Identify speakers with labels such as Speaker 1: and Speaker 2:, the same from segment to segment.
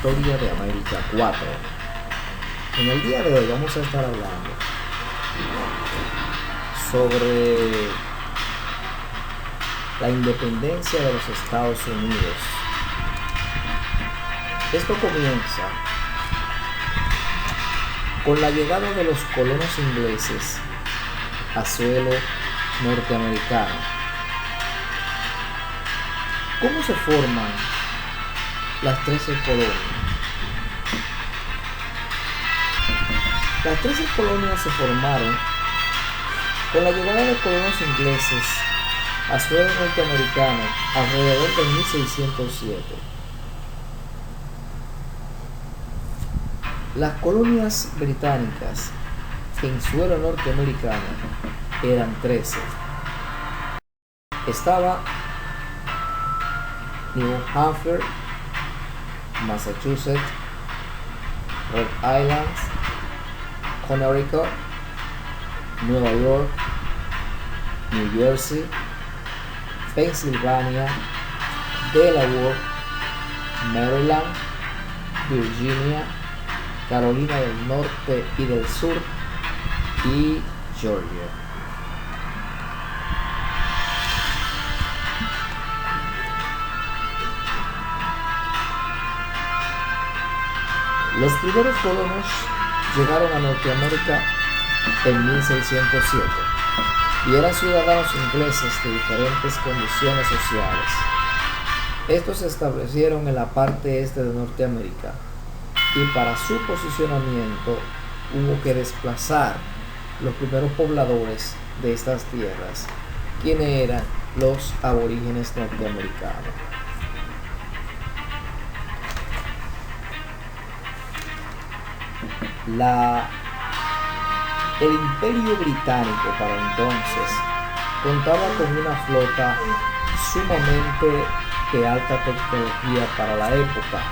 Speaker 1: Historia de América 4. En el día de hoy vamos a estar hablando sobre la independencia de los Estados Unidos. Esto comienza con la llegada de los colonos ingleses a suelo norteamericano. ¿Cómo se forman las 13 colonias? Las 13 colonias se formaron con la llegada de colonos ingleses a suelo norteamericano alrededor de 1607. Las colonias británicas en suelo norteamericano eran 13. Estaba New Hampshire, Massachusetts, Rhode Island, Connecticut, Nueva York, New Jersey, Pensilvania, Delaware, Maryland, Virginia, Carolina del Norte y del Sur y Georgia. Los primeros colonos llegaron a Norteamérica en 1607 y eran ciudadanos ingleses de diferentes condiciones sociales. Estos se establecieron en la parte este de Norteamérica y para su posicionamiento hubo que desplazar los primeros pobladores de estas tierras, quienes eran los aborígenes norteamericanos. El Imperio Británico para entonces contaba con una flota sumamente de alta tecnología para la época,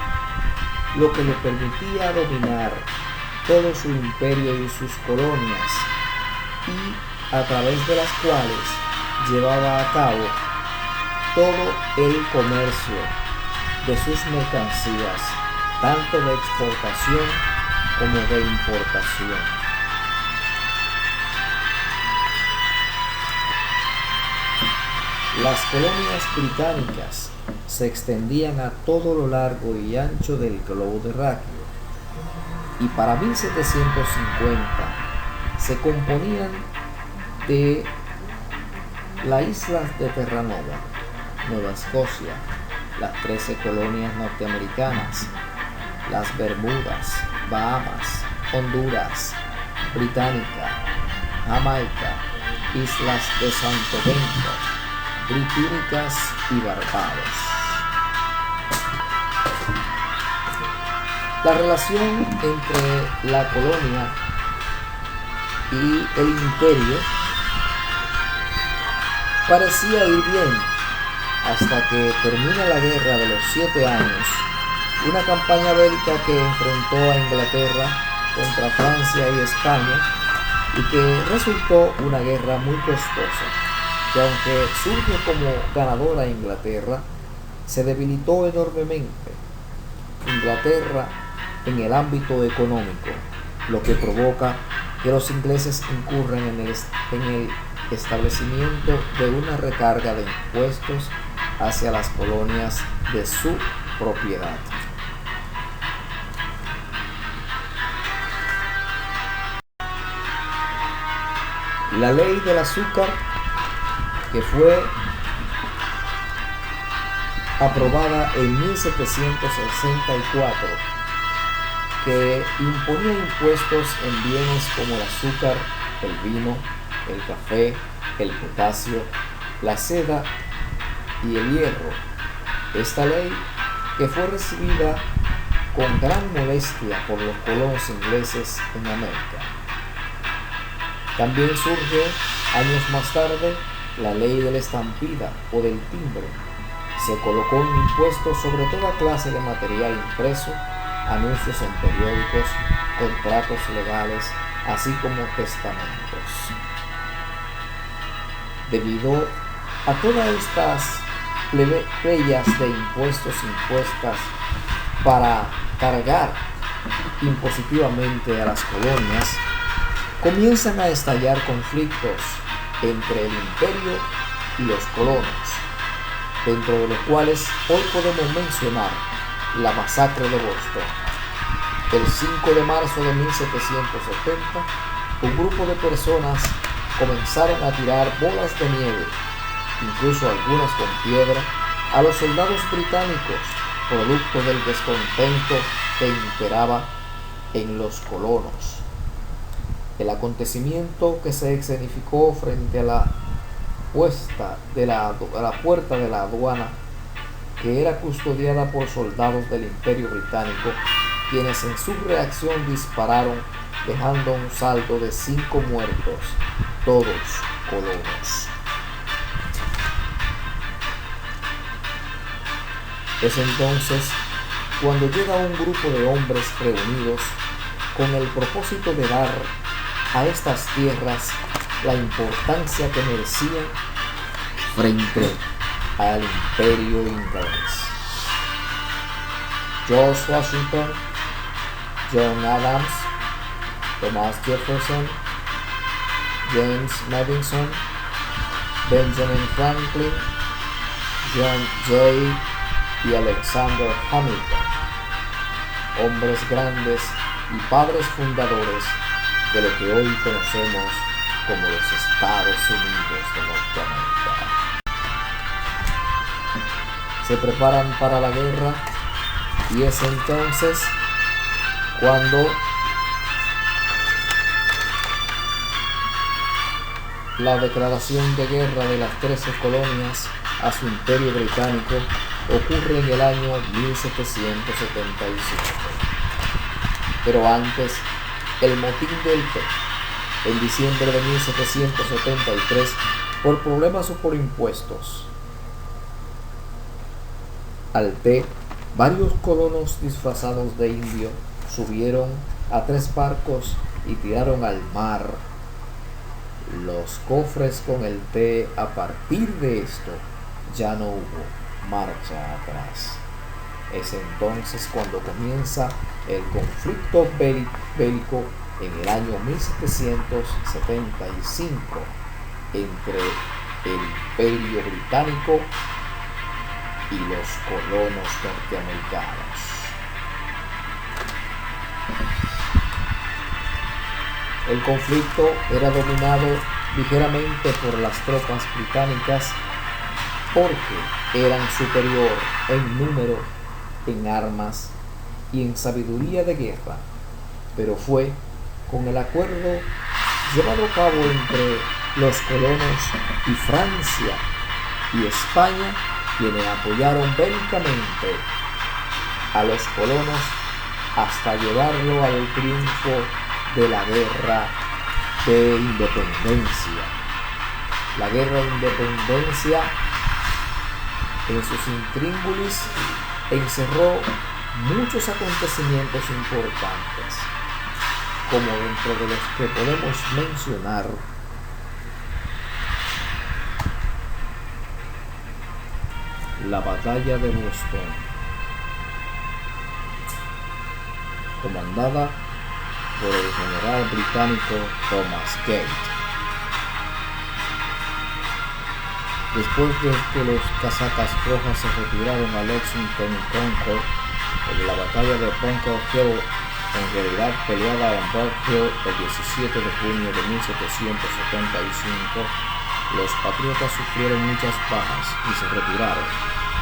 Speaker 1: lo que le permitía dominar todo su imperio y sus colonias, y a través de las cuales llevaba a cabo todo el comercio de sus mercancías, tanto de exportación como de importación. Las colonias británicas se extendían a todo lo largo y ancho del globo terráqueo, y para 1750 se componían de la isla de Terranova, Nueva Escocia, las 13 colonias norteamericanas, las Bermudas, Bahamas, Honduras, Británica, Jamaica, islas de Santo Domingo, Británicas y Barbados. La relación entre la colonia y el imperio parecía ir bien hasta que termina la Guerra de los 7 años, una campaña bélica que enfrentó a Inglaterra contra Francia y España y que resultó una guerra muy costosa, que aunque surge como ganadora Inglaterra, se debilitó enormemente Inglaterra en el ámbito económico, lo que provoca que los ingleses incurran en el establecimiento de una recarga de impuestos hacia las colonias de su propiedad. La ley del azúcar, que fue aprobada en 1764, que imponía impuestos en bienes como el azúcar, el vino, el café, el potasio, la seda y el hierro. Esta ley, que fue recibida con gran molestia por los colonos ingleses en América. También surge, años más tarde, la ley de la estampida o del timbre. Se colocó un impuesto sobre toda clase de material impreso, anuncios en periódicos, contratos legales, así como testamentos. Debido a todas estas pleyas de impuestos impuestas para cargar impositivamente a las colonias, comienzan a estallar conflictos entre el imperio y los colonos, dentro de los cuales hoy podemos mencionar la masacre de Boston. El 5 de marzo de 1770, un grupo de personas comenzaron a tirar bolas de nieve, incluso algunas con piedra, a los soldados británicos, producto del descontento que imperaba en los colonos. El acontecimiento que se escenificó frente a la puerta de la aduana, que era custodiada por soldados del Imperio Británico, quienes en su reacción dispararon, dejando un saldo de 5 muertos, todos colonos. Es entonces cuando llega un grupo de hombres reunidos con el propósito de dar a estas tierras la importancia que merecían frente al imperio inglés. George Washington, John Adams, Thomas Jefferson, James Madison, Benjamin Franklin, John Jay y Alexander Hamilton, hombres grandes y padres fundadores de lo que hoy conocemos como los Estados Unidos de Norteamérica. Se preparan para la guerra y es entonces cuando la declaración de guerra de las 13 colonias a su imperio británico ocurre en el año 1775. Pero antes, el motín del té, en diciembre de 1773, por problemas o por impuestos al té, varios colonos disfrazados de indio subieron a 3 barcos y tiraron al mar los cofres con el té. A partir de esto ya no hubo marcha atrás. Es entonces cuando comienza el conflicto bélico en el año 1775 entre el Imperio Británico y los colonos norteamericanos. El conflicto era dominado ligeramente por las tropas británicas porque eran superior en número, en armas y en sabiduría de guerra, pero fue con el acuerdo llevado a cabo entre los colonos y Francia y España, quienes apoyaron bélicamente a los colonos hasta llevarlo al triunfo de la guerra de independencia. La guerra de independencia en sus intríngulis encerró muchos acontecimientos importantes, como dentro de los que podemos mencionar la batalla de Boston, comandada por el general británico Thomas Gate. Después de que los casacas rojas se retiraron a Lexington y Concord, en la batalla de Bunker Hill, en realidad peleada en Bunker Hill el 17 de junio de 1775, los patriotas sufrieron muchas bajas y se retiraron,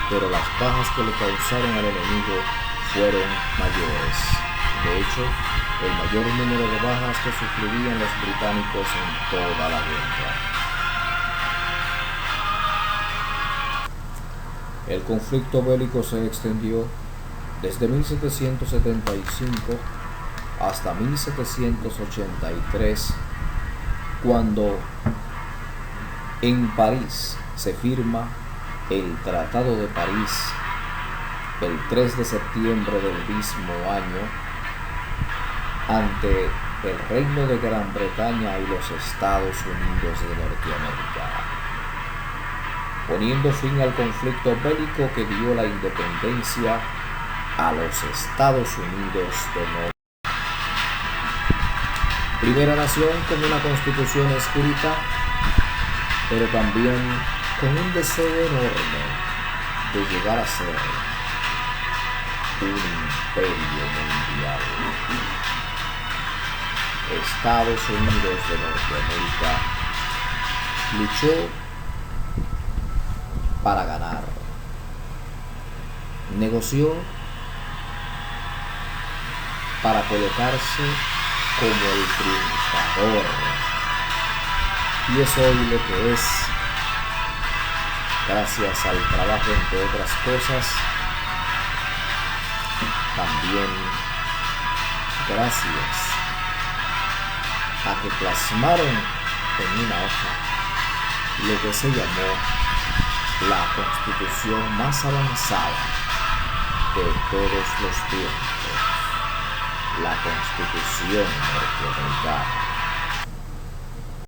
Speaker 1: pero las bajas que le causaron al enemigo fueron mayores. De hecho, el mayor número de bajas que sufrirían los británicos en toda la guerra. El conflicto bélico se extendió desde 1775 hasta 1783, cuando en París se firma el Tratado de París el 3 de septiembre del mismo año ante el Reino de Gran Bretaña y los Estados Unidos de Norteamérica, poniendo fin al conflicto bélico que dio la independencia a los Estados Unidos de Norteamérica. Primera nación con una constitución escrita, pero también con un deseo enorme de llegar a ser un imperio mundial. Estados Unidos de Norteamérica luchó para ganar, negoció para colocarse como el triunfador, y es hoy lo que es, gracias al trabajo, entre otras cosas, también gracias a que plasmaron en una hoja lo que se llamó la constitución más avanzada de todos los tiempos, la Constitución norteamericana.